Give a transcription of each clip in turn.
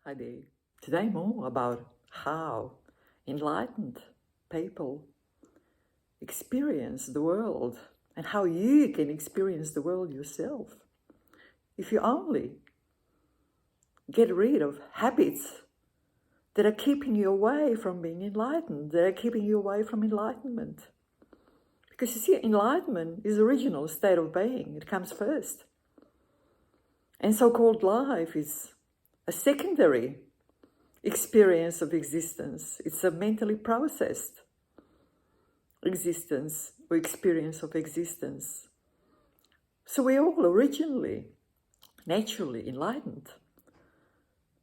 Hi there. Today more about how enlightened people experience the world and how you can experience the world yourself. If you only get rid of habits that are keeping you away from being enlightened, that are keeping you away from enlightenment. Because you see, enlightenment is the original state of being. It comes first. And so-called life is a secondary experience of existence. It's a mentally processed existence or experience of existence. So we're all originally, naturally enlightened.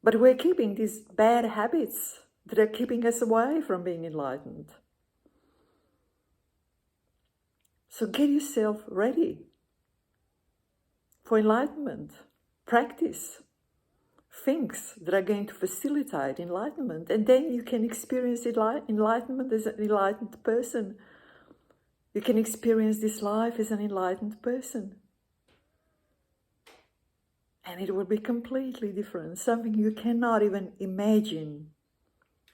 But we're keeping these bad habits that are keeping us away from being enlightened. So get yourself ready for enlightenment. Practice things that are going to facilitate enlightenment, and then you can experience enlightenment as an enlightened person. You can experience this life as an enlightened person. And it will be completely different, something you cannot even imagine.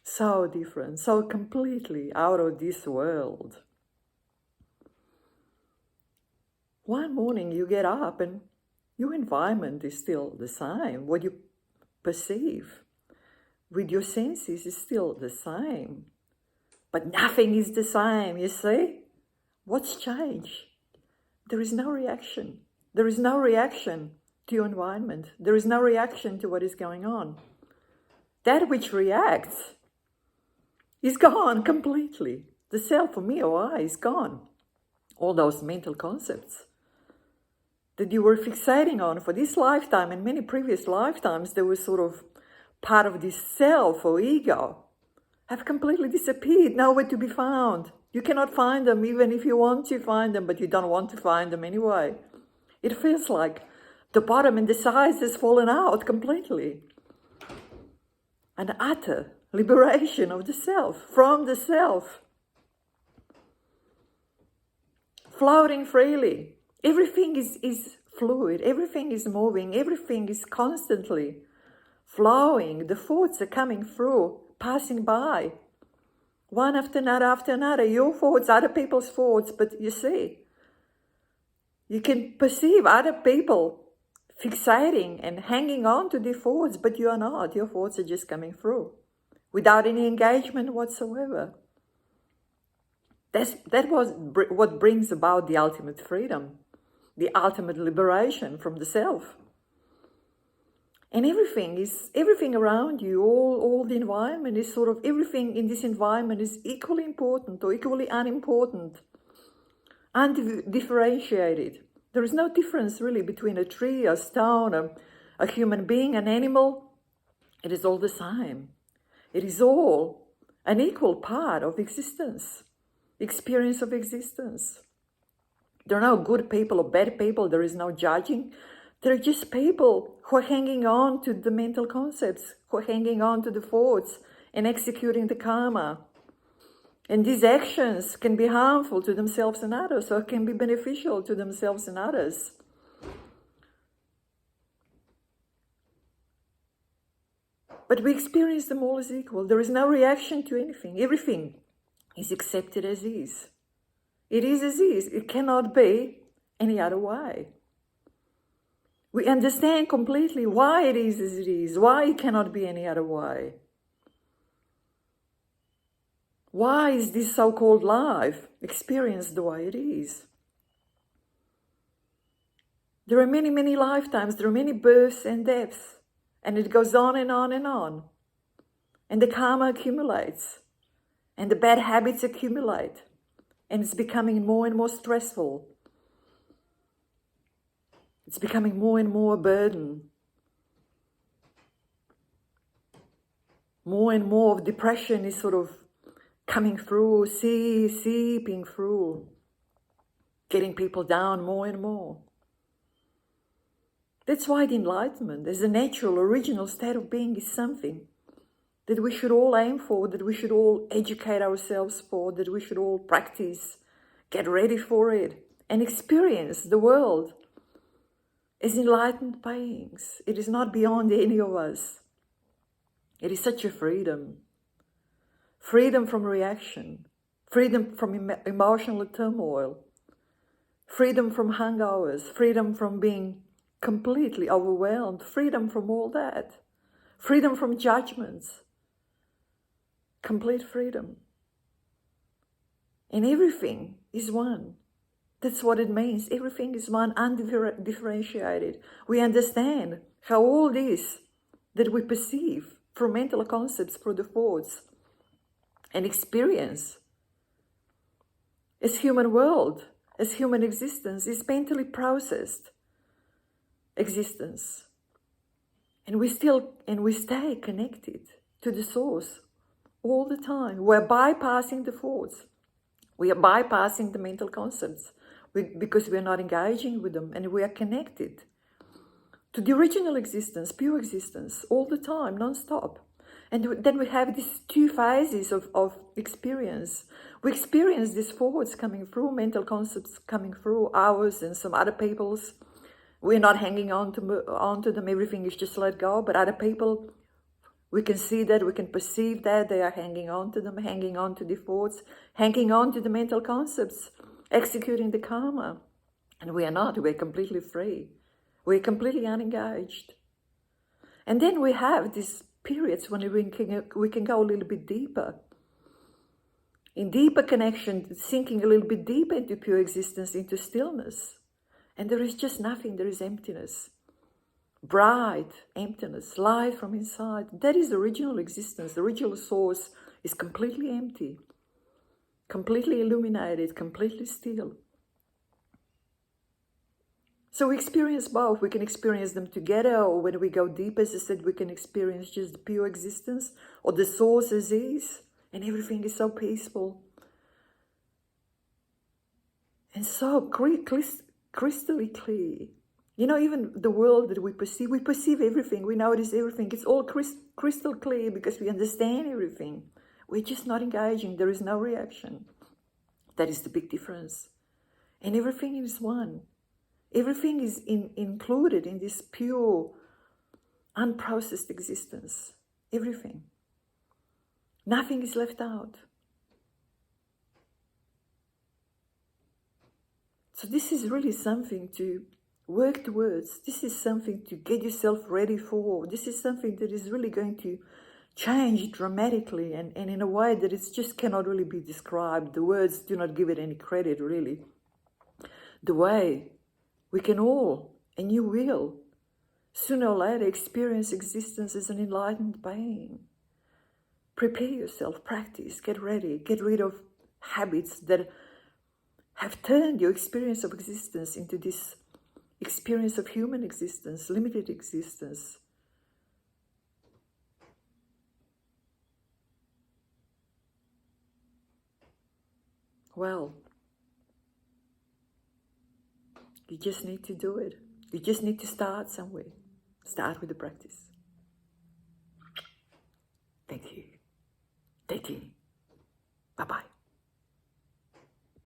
So different, so completely out of this world. One morning you get up and your environment is still the same. What you perceive with your senses is still the same. But nothing is the same, you see? What's changed? There is no reaction. There is no reaction to your environment. There is no reaction to what is going on. That which reacts is gone completely. The self or me or I is gone. All those mental concepts that you were fixating on for this lifetime and many previous lifetimes, they were sort of part of this self or ego, have completely disappeared, nowhere to be found. You cannot find them even if you want to find them, but you don't want to find them anyway. It feels like the bottom and the sides has fallen out completely. An utter liberation of the self, from the self. Floating freely. Everything is fluid, everything is moving, everything is constantly flowing. The thoughts are coming through, passing by, one after another, your thoughts, other people's thoughts. But you see, you can perceive other people fixating and hanging on to their thoughts, but you are not. Your thoughts are just coming through without any engagement whatsoever. That was what brings about the ultimate freedom, the ultimate liberation from the self. And everything around you, all the environment is sort of, everything in this environment is equally important or equally unimportant, undifferentiated. There is no difference really between a tree, a stone, a human being, an animal. It is all the same. It is all an equal part of existence, experience of existence. There are no good people or bad people. There is no judging. There are just people who are hanging on to the mental concepts, who are hanging on to the thoughts and executing the karma. And these actions can be harmful to themselves and others, or can be beneficial to themselves and others. But we experience them all as equal. There is no reaction to anything. Everything is accepted as is. It is as is. It cannot be any other way. We understand completely why it is as it is, why it cannot be any other way. Why is this so-called life experienced the way it is? There are many, many lifetimes, there are many births and deaths, and it goes on and on and on. And the karma accumulates, and the bad habits accumulate, and it's becoming more and more stressful. It's becoming more and more a burden. More and more of depression is sort of coming through, seeping through, getting people down more and more. That's why the enlightenment, as a natural, original state of being, is something that we should all aim for, that we should all educate ourselves for, that we should all practice, get ready for it, and experience the world as enlightened beings. It is not beyond any of us. It is such a freedom. Freedom from reaction. Freedom from emotional turmoil. Freedom from hangovers. Freedom from being completely overwhelmed. Freedom from all that. Freedom from judgments. Complete freedom. And everything is one. That's what it means. Everything is one, undifferentiated. We understand how all this that we perceive through mental concepts, through the thoughts, and experience as human world, as human existence, is mentally processed existence. And we stay connected to the source all the time. We're bypassing the thoughts. We are bypassing the mental concepts because we are not engaging with them, and we are connected to the original existence, pure existence, all the time, non-stop. And then we have these two phases of experience. We experience these thoughts coming through, mental concepts coming through, ours and some other people's. We're not hanging onto them, everything is just let go, but other people, we can see that, we can perceive that they are hanging on to them, hanging on to the thoughts, hanging on to the mental concepts, executing the karma. And we are not, we're completely free. We're completely unengaged. And then we have these periods when we can go a little bit deeper. In deeper connection, sinking a little bit deeper into pure existence, into stillness. And there is just nothing, there is emptiness. Bright emptiness, light from inside. That is the original existence. The original source is completely empty, completely illuminated, completely still. So we experience both. We can experience them together, or when we go deep, as I said, we can experience just the pure existence, or the source as is, and everything is so peaceful. And so crystally clear. You know, even the world that we perceive everything, we notice everything. It's all crystal clear because we understand everything. We're just not engaging. There is no reaction. That is the big difference. And everything is one. Everything is included in this pure, unprocessed existence. Everything. Nothing is left out. So this is really something to work towards. This is something to get yourself ready for. This is something that is really going to change dramatically and in a way that it just cannot really be described. The words do not give it any credit, really. The way we can all, and you will, sooner or later experience existence as an enlightened being. Prepare yourself, practice, get ready, get rid of habits that have turned your experience of existence into this experience of human existence, limited existence. Well, you just need to do it. You just need to start somewhere. Start with the practice. Thank you. Thank you. Bye-bye.